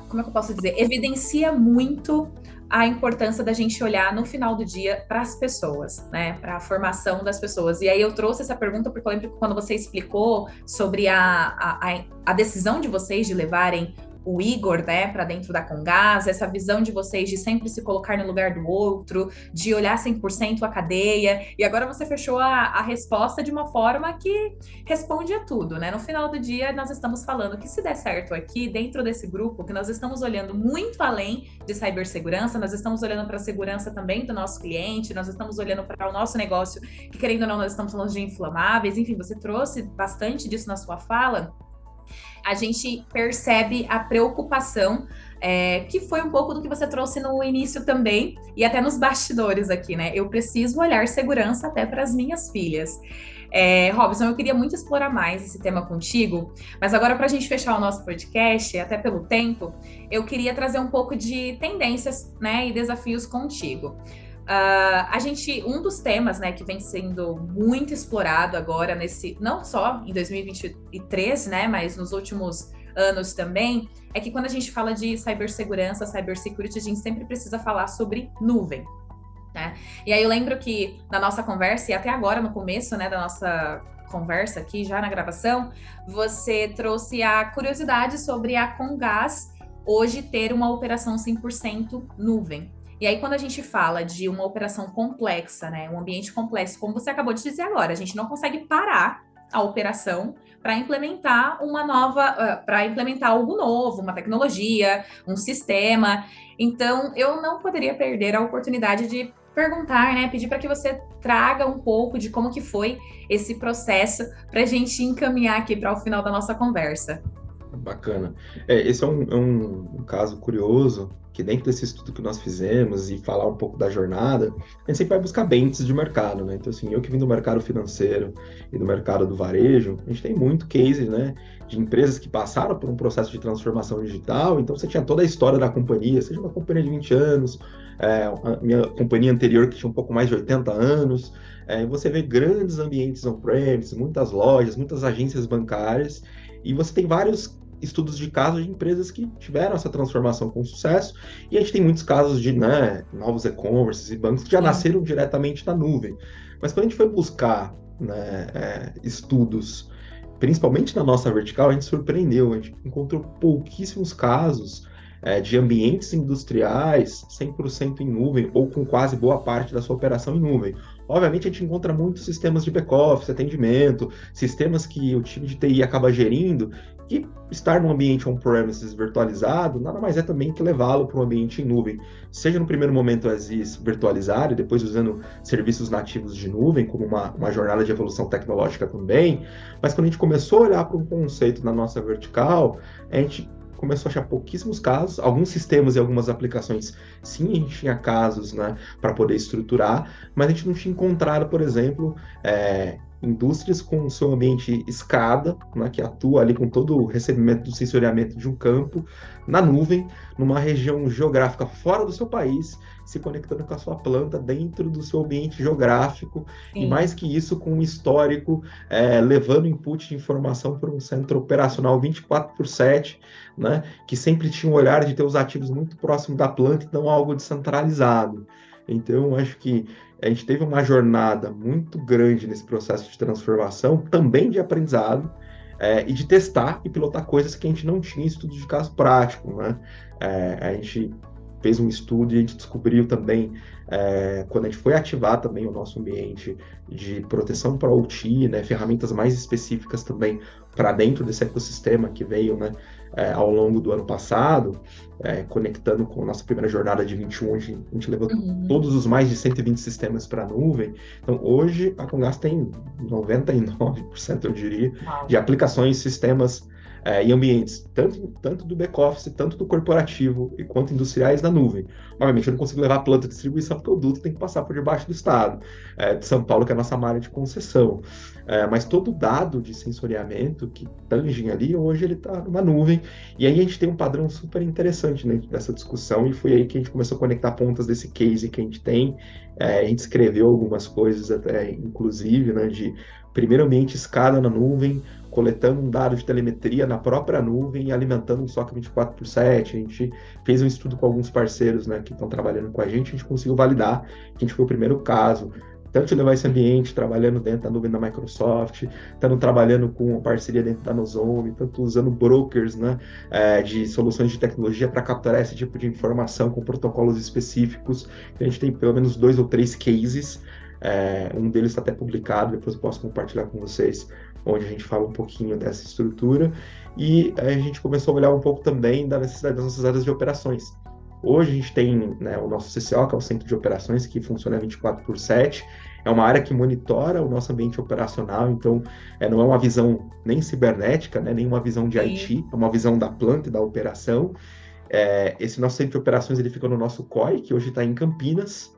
como é que eu posso dizer? Evidencia muito a importância da gente olhar no final do dia para as pessoas, né? Para a formação das pessoas. E aí eu trouxe essa pergunta porque eu lembro que quando você explicou sobre a decisão de vocês de levarem o Igor, né, para dentro da Comgás, essa visão de vocês de sempre se colocar no lugar do outro, de olhar 100% a cadeia, e agora você fechou a resposta de uma forma que responde a tudo, né? No final do dia, nós estamos falando que se der certo aqui, dentro desse grupo, que nós estamos olhando muito além de cibersegurança, nós estamos olhando para a segurança também do nosso cliente, nós estamos olhando para o nosso negócio, que querendo ou não, nós estamos falando de inflamáveis, enfim, você trouxe bastante disso na sua fala. A gente percebe a preocupação, que foi um pouco do que você trouxe no início também, e até nos bastidores aqui, né? Eu preciso olhar segurança até para as minhas filhas. Robson, eu queria muito explorar mais esse tema contigo, mas agora, para a gente fechar o nosso podcast, até pelo tempo, eu queria trazer um pouco de tendências, né, e desafios contigo. Um dos temas, né, que vem sendo muito explorado agora não só em 2023, né, mas nos últimos anos também, é que quando a gente fala de cibersegurança, cybersecurity, a gente sempre precisa falar sobre nuvem, né? E aí eu lembro que na nossa conversa, e até agora no começo, né, da nossa conversa aqui, já na gravação, você trouxe a curiosidade sobre a Comgás hoje ter uma operação 100% nuvem. E aí, quando a gente fala de uma operação complexa, né, um ambiente complexo, como você acabou de dizer agora, a gente não consegue parar a operação para implementar para implementar algo novo, uma tecnologia, um sistema. Então, eu não poderia perder a oportunidade de perguntar, né, pedir para que você traga um pouco de como que foi esse processo para a gente encaminhar aqui para o final da nossa conversa. Bacana. Esse é um caso curioso, que dentro desse estudo que nós fizemos e falar um pouco da jornada, a gente sempre vai buscar bentes de mercado, né? Então, assim, eu que vim do mercado financeiro e do mercado do varejo, a gente tem muito case, né, de empresas que passaram por um processo de transformação digital, então você tinha toda a história da companhia, seja uma companhia de 20 anos, a minha companhia anterior que tinha um pouco mais de 80 anos, você vê grandes ambientes on-premise, muitas lojas, muitas agências bancárias, e você tem vários estudos de casos de empresas que tiveram essa transformação com sucesso, e a gente tem muitos casos de, né, novos e-commerces e bancos que já nasceram diretamente na nuvem. Mas quando a gente foi buscar, né, estudos, principalmente na nossa vertical, a gente surpreendeu, a gente encontrou pouquíssimos casos de ambientes industriais 100% em nuvem, ou com quase boa parte da sua operação em nuvem. Obviamente, a gente encontra muitos sistemas de back-office, atendimento, sistemas que o time de TI acaba gerindo, que estar num ambiente on-premises virtualizado nada mais é também que levá-lo para um ambiente em nuvem. Seja no primeiro momento ASIS virtualizado e depois usando serviços nativos de nuvem, como uma jornada de evolução tecnológica também, mas quando a gente começou a olhar para um conceito na nossa vertical, a gente começou a achar pouquíssimos casos, alguns sistemas e algumas aplicações, sim, a gente tinha casos, né, para poder estruturar, mas a gente não tinha encontrado, por exemplo, indústrias com o seu ambiente SCADA, né, que atua ali com todo o recebimento do sensoriamento de um campo, na nuvem, numa região geográfica fora do seu país, se conectando com a sua planta dentro do seu ambiente geográfico, e mais Sim. que isso, com um histórico, levando input de informação para um centro operacional 24/7, né, que sempre tinha um olhar de ter os ativos muito próximos da planta e não algo descentralizado. Então, acho que a gente teve uma jornada muito grande nesse processo de transformação, também de aprendizado, e de testar e pilotar coisas que a gente não tinha estudo de caso prático, né? A gente fez um estudo e a gente descobriu também, quando a gente foi ativar também o nosso ambiente de proteção para OT, né, ferramentas mais específicas também para dentro desse ecossistema que veio, né, ao longo do ano passado, conectando com a nossa primeira jornada de 21, a gente levou Uhum. todos os mais de 120 sistemas para a nuvem. Então, hoje, a Comgás tem 99%, eu diria, de Uau. aplicações, sistemas e ambientes, tanto do back-office, tanto do corporativo, e quanto industriais na nuvem. Obviamente, eu não consigo levar a planta de distribuição, porque o duto tem que passar por debaixo do estado, de São Paulo, que é a nossa área de concessão. Mas todo dado de sensoriamento que tangem ali, hoje ele está numa nuvem, e aí a gente tem um padrão super interessante dentro dessa discussão, e foi aí que a gente começou a conectar pontas desse case que a gente tem. A gente escreveu algumas coisas, até, inclusive, né, de primeiro ambiente escada na nuvem, coletando um dado de telemetria na própria nuvem e alimentando um SOC 24/7. A gente fez um estudo com alguns parceiros, né, que estão trabalhando com a gente conseguiu validar que a gente foi o primeiro caso, tanto de levar esse ambiente trabalhando dentro da nuvem da Microsoft, tanto trabalhando com uma parceria dentro da Nozome, tanto usando brokers, né, de soluções de tecnologia para capturar esse tipo de informação com protocolos específicos. A gente tem pelo menos 2 ou 3 cases, um deles está até publicado, depois eu posso compartilhar com vocês, onde a gente fala um pouquinho dessa estrutura, e a gente começou a olhar um pouco também da necessidade das nossas áreas de operações. Hoje a gente tem, né, o nosso CCO, que é o Centro de Operações, que funciona 24/7, é uma área que monitora o nosso ambiente operacional, então não é uma visão nem cibernética, né, nem uma visão de Sim. IT, é uma visão da planta e da operação. Esse nosso Centro de Operações ele fica no nosso COI, que hoje está em Campinas.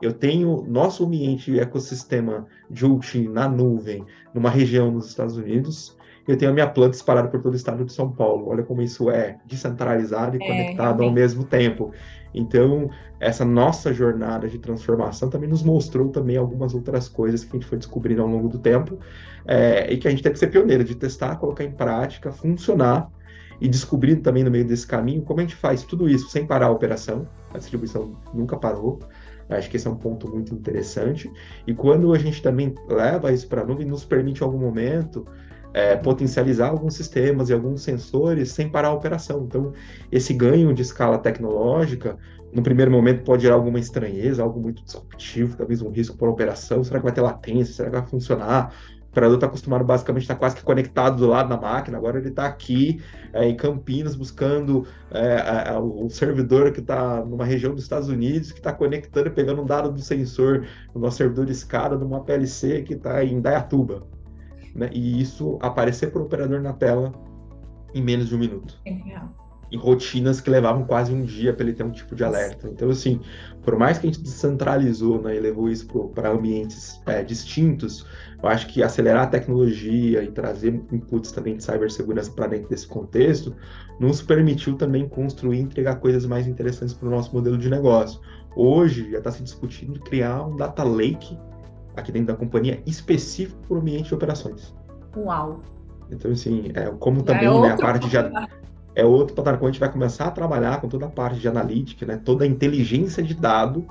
Eu tenho nosso ambiente e ecossistema de OT na nuvem, numa região nos Estados Unidos. Eu tenho a minha planta espalhada por todo o estado de São Paulo. Olha como isso é descentralizado e conectado ao Realmente. mesmo tempo. Então, essa nossa jornada de transformação também nos mostrou também algumas outras coisas que a gente foi descobrindo ao longo do tempo, e que a gente tem que ser pioneiro de testar, colocar em prática, funcionar e descobrir também no meio desse caminho como a gente faz tudo isso sem parar a operação. A distribuição nunca parou. Acho que esse é um ponto muito interessante. E quando a gente também leva isso para a nuvem, nos permite, em algum momento, potencializar alguns sistemas e alguns sensores sem parar a operação. Então, esse ganho de escala tecnológica, no primeiro momento, pode gerar alguma estranheza, algo muito disruptivo, talvez um risco para a operação. Será que vai ter latência? Será que vai funcionar? O operador está acostumado basicamente a estar quase que conectado do lado da máquina, agora ele está aqui em Campinas buscando o servidor que está numa região dos Estados Unidos, que está conectando e pegando um dado do sensor no nosso servidor de escada numa PLC que está em Dayatuba, né? E isso aparecer para o operador na tela em menos de um minuto, É real. em rotinas que levavam quase um dia para ele ter um tipo de Nossa. alerta. Então, assim, por mais que a gente descentralizou, né, e levou isso para ambientes distintos, eu acho que acelerar a tecnologia e trazer inputs também de cibersegurança para dentro desse contexto nos permitiu também construir e entregar coisas mais interessantes para o nosso modelo de negócio. Hoje já está se discutindo criar um data lake aqui dentro da companhia específico para o ambiente de operações. Uau. Então, assim, como Já é também, né, a outro parte de patamar. é outro patamar, quando a gente vai começar a trabalhar com toda a parte de analítica, né, toda a inteligência de dado,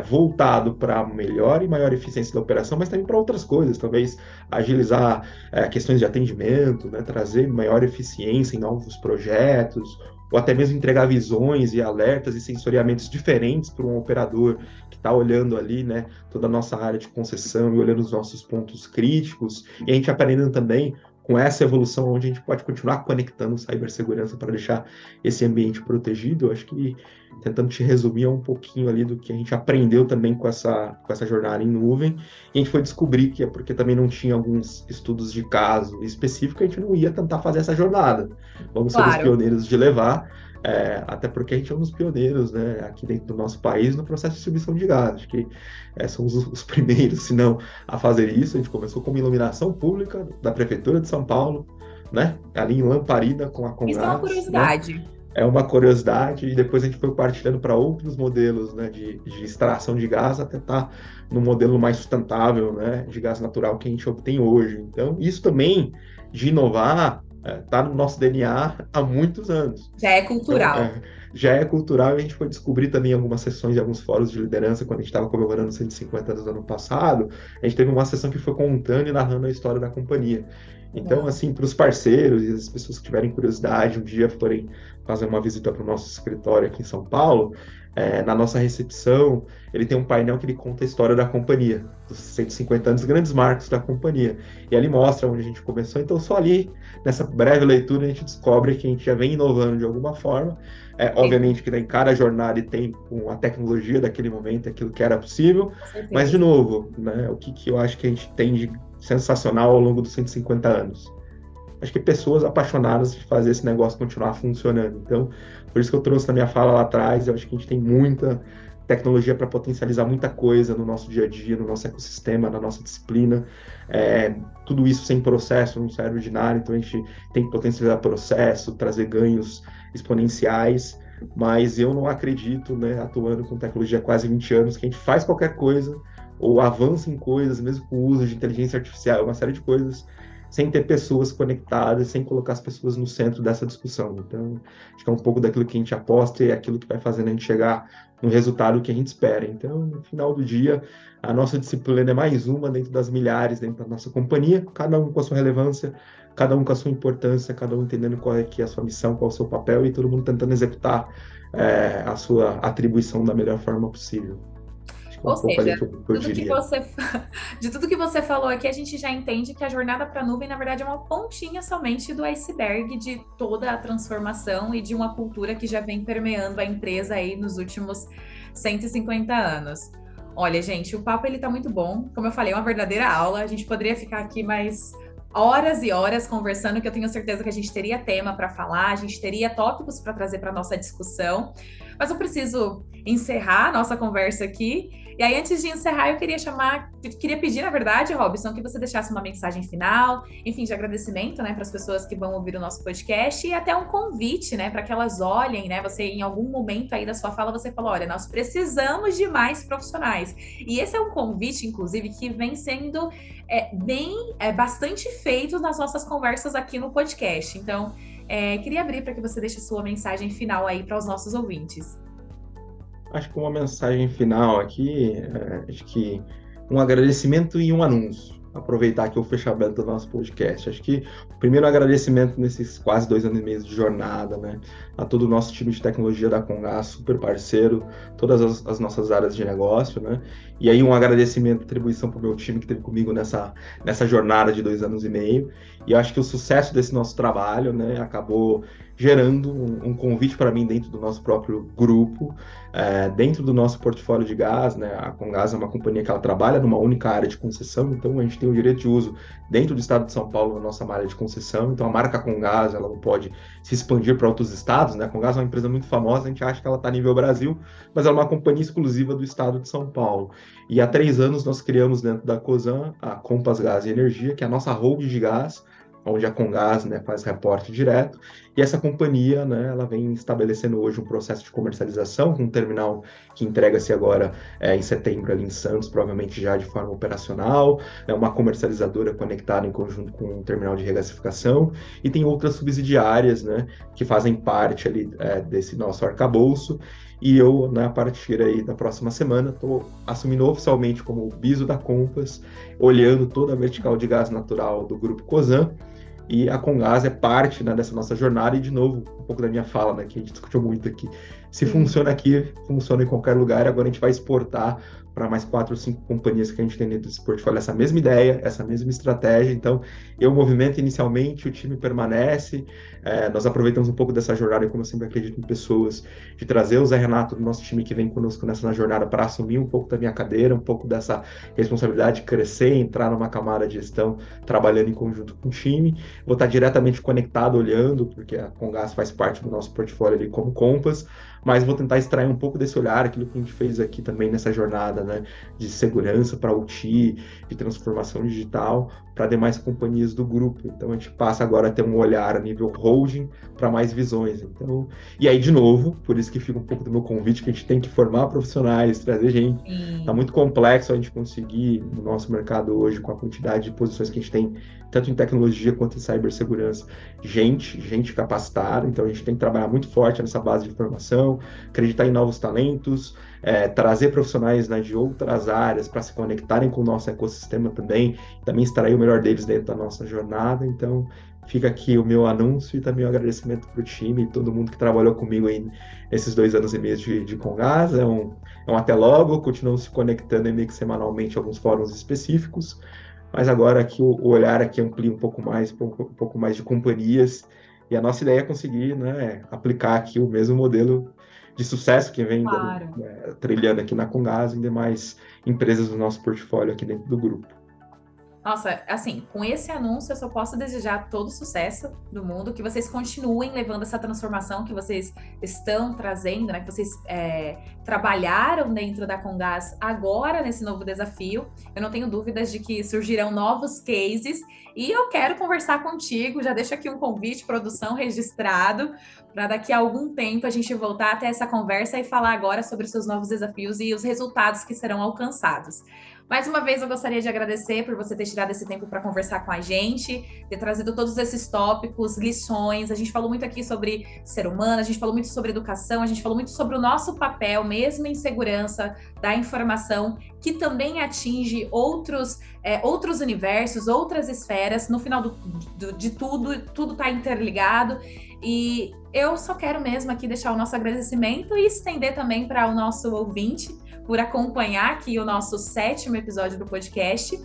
voltado para melhor e maior eficiência da operação, mas também para outras coisas, talvez agilizar questões de atendimento, né, trazer maior eficiência em novos projetos, ou até mesmo entregar visões e alertas e sensoriamentos diferentes para um operador que está olhando ali, né, toda a nossa área de concessão e olhando os nossos pontos críticos, e a gente aprendendo também com essa evolução, onde a gente pode continuar conectando cibersegurança para deixar esse ambiente protegido. Eu acho que, tentando te resumir, é um pouquinho ali do que a gente aprendeu também com essa jornada em nuvem, e a gente foi descobrir que é porque também não tinha alguns estudos de caso específico, a gente não ia tentar fazer essa jornada. Vamos ser os Claro. pioneiros de levar, até porque a gente é um dos pioneiros, né, aqui dentro do nosso país no processo de distribuição de gás. Acho que somos os primeiros, se não a fazer isso. A gente começou como iluminação pública da Prefeitura de São Paulo, né, ali em Lamparina com a Isso é uma Comgás, né, curiosidade. é uma curiosidade, e depois a gente foi partilhando para outros modelos, né, de extração de gás até estar no modelo mais sustentável, né, de gás natural que a gente obtém hoje. Então, isso também de inovar está no nosso DNA há muitos anos. Já é Então, cultural. já é cultural, e a gente foi descobrir também em algumas sessões e alguns fóruns de liderança, quando a gente estava comemorando os 150 anos do ano passado, a gente teve uma sessão que foi contando e narrando a história da companhia. Então, Legal. assim, para os parceiros e as pessoas que tiverem curiosidade, um dia forem fazer uma visita para o nosso escritório aqui em São Paulo, na nossa recepção, ele tem um painel que ele conta a história da companhia, dos 150 anos, grandes marcos da companhia. E ali mostra onde a gente começou. Então, só ali, nessa breve leitura, a gente descobre que a gente já vem inovando de alguma forma. Sim, Obviamente que em cada jornada e tem com a tecnologia daquele momento aquilo que era possível, com mas, de certeza. novo, né, o que eu acho que a gente tem de sensacional ao longo dos 150 anos? Acho que pessoas apaixonadas de fazer esse negócio continuar funcionando. Então, por isso que eu trouxe na minha fala lá atrás, eu acho que a gente tem muita tecnologia para potencializar muita coisa no nosso dia a dia, no nosso ecossistema, na nossa disciplina. Tudo isso sem processo, não sai ordinário, então a gente tem que potencializar processo, trazer ganhos exponenciais, mas eu não acredito, né, atuando com tecnologia há quase 20 anos, que a gente faz qualquer coisa ou avança em coisas, mesmo com o uso de inteligência artificial, uma série de coisas, sem ter pessoas conectadas, sem colocar as pessoas no centro dessa discussão. Então, acho que é um pouco daquilo que a gente aposta e é aquilo que vai fazendo a gente chegar no resultado que a gente espera. Então, no final do dia, a nossa disciplina é mais uma dentro das milhares dentro da nossa companhia, cada um com a sua relevância, cada um com a sua importância, cada um entendendo qual é que é a sua missão, qual é o seu papel, e todo mundo tentando executar a sua atribuição da melhor forma possível. Acho que é Ou um pouco ali seja, que eu tudo que diria. você, de tudo que você falou aqui, a gente já entende que a jornada para a nuvem, na verdade, é uma pontinha somente do iceberg de toda a transformação e de uma cultura que já vem permeando a empresa aí nos últimos 150 anos. Olha, gente, o papo ele tá muito bom. Como eu falei, é uma verdadeira aula. A gente poderia ficar aqui mais horas e horas conversando, que eu tenho certeza que a gente teria tema para falar, a gente teria tópicos para trazer para nossa discussão. Mas eu preciso encerrar a nossa conversa aqui. E aí, antes de encerrar, eu queria pedir, na verdade, Robson, que você deixasse uma mensagem final, enfim, de agradecimento, né, para as pessoas que vão ouvir o nosso podcast e até um convite, né, para que elas olhem, né, você em algum momento aí da sua fala, você falou, olha, nós precisamos de mais profissionais. E esse é um convite, inclusive, que vem sendo bastante feito nas nossas conversas aqui no podcast. Então, queria abrir para que você deixe sua mensagem final aí para os nossos ouvintes. Acho que uma mensagem final aqui, acho que um agradecimento e um anúncio. Aproveitar aqui o fechamento do nosso podcast. Acho que o primeiro agradecimento nesses quase 2 anos e meio de jornada, né? A todo o nosso time de tecnologia da Comgás, super parceiro, todas as nossas áreas de negócio, né? E aí um agradecimento, atribuição para o meu time que esteve comigo nessa jornada de 2 anos e meio. E eu acho que o sucesso desse nosso trabalho, né, acabou gerando um convite para mim dentro do nosso próprio grupo, dentro do nosso portfólio de gás, né? A Comgás é uma companhia que ela trabalha numa única área de concessão, então a gente tem o direito de uso dentro do estado de São Paulo na nossa área de concessão, então a marca Comgás ela não pode se expandir para outros estados, né? A Comgás é uma empresa muito famosa, a gente acha que ela está a nível Brasil, mas ela é uma companhia exclusiva do estado de São Paulo. E há 3 anos nós criamos dentro da Cosan a Compass Gás e Energia, que é a nossa holding de gás, onde a Comgás, né, faz reporte direto, e essa companhia, né, ela vem estabelecendo hoje um processo de comercialização, com um terminal que entrega-se agora em setembro ali em Santos, provavelmente já de forma operacional, é uma comercializadora conectada em conjunto com um terminal de regasificação, e tem outras subsidiárias, né, que fazem parte ali desse nosso arcabouço, e eu, né, a partir aí da próxima semana, estou assumindo oficialmente como o BISO da Compass, olhando toda a vertical de gás natural do Grupo Cosan, e a Comgás é parte, né, dessa nossa jornada, e de novo, um pouco da minha fala, né, que a gente discutiu muito aqui. Se Sim. funciona aqui, funciona em qualquer lugar, agora a gente vai exportar para mais 4 ou 5 companhias que a gente tem dentro desse portfólio, essa mesma ideia, essa mesma estratégia. Então, eu movimento inicialmente, o time permanece, nós aproveitamos um pouco dessa jornada, e como eu sempre acredito em pessoas, de trazer o Zé Renato do nosso time que vem conosco nessa jornada para assumir um pouco da minha cadeira, um pouco dessa responsabilidade de crescer, entrar numa camada de gestão, trabalhando em conjunto com o time. Vou estar diretamente conectado, olhando, porque a Comgás faz parte do nosso portfólio ali como Compass, mas vou tentar extrair um pouco desse olhar, aquilo que a gente fez aqui também nessa jornada, né, de segurança para OT, de transformação digital, para demais companhias do grupo. Então a gente passa agora a ter um olhar a nível holding para mais visões. Então, e aí, de novo, por isso que fica um pouco do meu convite, que a gente tem que formar profissionais, trazer gente. Está muito complexo a gente conseguir, no nosso mercado hoje, com a quantidade de posições que a gente tem, tanto em tecnologia quanto em cibersegurança, gente capacitada. Então a gente tem que trabalhar muito forte nessa base de formação, acreditar em novos talentos, trazer profissionais, né, de outras áreas para se conectarem com o nosso ecossistema também extrair o melhor deles dentro da nossa jornada. Então fica aqui o meu anúncio e também o agradecimento para o time e todo mundo que trabalhou comigo aí nesses 2 anos e meio de Comgás. É um até logo, continuam se conectando meio que semanalmente em alguns fóruns específicos, mas agora aqui o olhar aqui amplia um pouco mais de companhias, e a nossa ideia é conseguir, né, aplicar aqui o mesmo modelo de sucesso que vem Claro. trilhando aqui na Comgás e em demais empresas do nosso portfólio aqui dentro do grupo. Nossa, assim, com esse anúncio eu só posso desejar todo o sucesso do mundo, que vocês continuem levando essa transformação que vocês estão trazendo, né? Que vocês trabalharam dentro da Comgás agora nesse novo desafio. Eu não tenho dúvidas de que surgirão novos cases e eu quero conversar contigo. Já deixo aqui um convite, produção registrado, para daqui a algum tempo a gente voltar até essa conversa e falar agora sobre os seus novos desafios e os resultados que serão alcançados. Mais uma vez, eu gostaria de agradecer por você ter tirado esse tempo para conversar com a gente, ter trazido todos esses tópicos, lições. A gente falou muito aqui sobre ser humano, a gente falou muito sobre educação, a gente falou muito sobre o nosso papel, mesmo em segurança da informação, que também atinge outros universos, outras esferas. No final de tudo está interligado. E eu só quero mesmo aqui deixar o nosso agradecimento e estender também para o nosso ouvinte por acompanhar aqui o nosso 7º episódio do podcast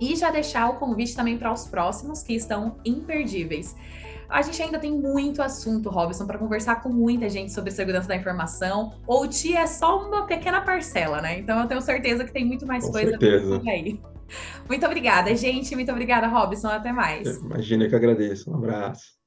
e já deixar o convite também para os próximos, que estão imperdíveis. A gente ainda tem muito assunto, Robson, para conversar com muita gente sobre segurança da informação. OT é só uma pequena parcela, né? Então eu tenho certeza que tem muito mais coisa por aí. Muito obrigada, gente. Muito obrigada, Robson. Até mais. Imagina, que agradeço. Um abraço.